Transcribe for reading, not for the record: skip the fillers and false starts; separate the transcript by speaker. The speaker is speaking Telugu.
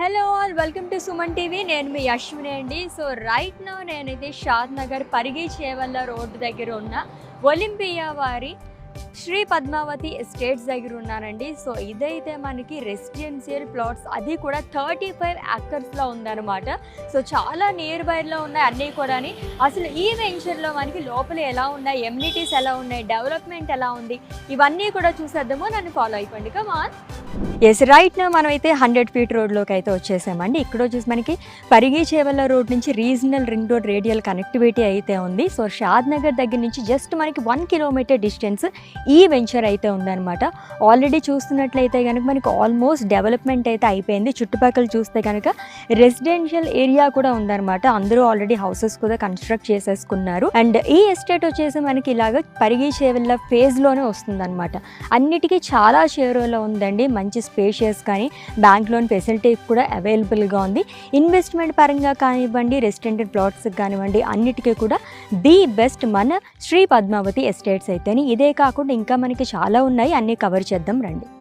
Speaker 1: Hello all, welcome to Suman TV. నేను మీ అశ్విని అండి. సో రైట్ నౌ నేనైతే షాద్ నగర్ పరిగి చేవల్ల రోడ్డు దగ్గర ఉన్న ఒలింపియా వారి శ్రీ పద్మావతి ఎస్టేట్స్ దగ్గర ఉన్నానండి. సో ఇదైతే మనకి రెసిడెన్షియల్ ప్లాట్స్, అది కూడా 35 acres ఉందన్నమాట. సో చాలా నియర్ బైలో ఉన్నాయి అన్నీ కూడా. అసలు ఈ వెంచర్లో మనకి లోపల ఎలా ఉన్నాయి, ఎమ్యూనిటీస్ ఎలా ఉన్నాయి, డెవలప్మెంట్ ఎలా ఉంది, ఇవన్నీ కూడా చూసేద్దాము. నన్ను ఫాలో అయిపోండి. కమాన్. ఎస్, రైట్ నా మనం అయితే 100 feet రోడ్లోకి అయితే వచ్చేసామండి. ఇక్కడ వచ్చేసి మనకి పరిగి చేవల్ల రోడ్ నుంచి regional ring road radial connectivity అయితే ఉంది. సో షాద్ నగర్ దగ్గర నుంచి జస్ట్ మనకి 1 kilometer డిస్టెన్స్ ఈ వెంచర్ అయితే ఉందన్నమాట. ఆల్రెడీ చూస్తున్నట్లయితే కనుక మనకి ఆల్మోస్ట్ డెవలప్మెంట్ అయితే అయిపోయింది. చుట్టుపక్కల చూస్తే కనుక రెసిడెన్షియల్ ఏరియా కూడా ఉందన్నమాట. అందరూ ఆల్రెడీ హౌసెస్ కూడా కన్స్ట్రక్ట్ చేసేసుకున్నారు. అండ్ ఈ ఎస్టేట్ వచ్చేసి మనకి ఇలాగ పరిగి చేవల్ల ఫేజ్లోనే వస్తుందన్నమాట. అన్నిటికీ చాలా షేర్లో ఉందండి. మంచి స్పేషియస్ కానీ బ్యాంక్ లోన్ ఫెసిలిటీ కూడా అవైలబుల్గా ఉంది. ఇన్వెస్ట్మెంట్ పరంగా కానివ్వండి, రెసిడెంటల్ ప్లాట్స్కి కానివ్వండి, అన్నిటికీ కూడా ది బెస్ట్ మన శ్రీ పద్మావతి ఎస్టేట్స్ అయితేని. ఇదే కాకుండా ఇంకా మనకి చాలా ఉన్నాయి, అన్నీ కవర్ చేద్దాం రండి.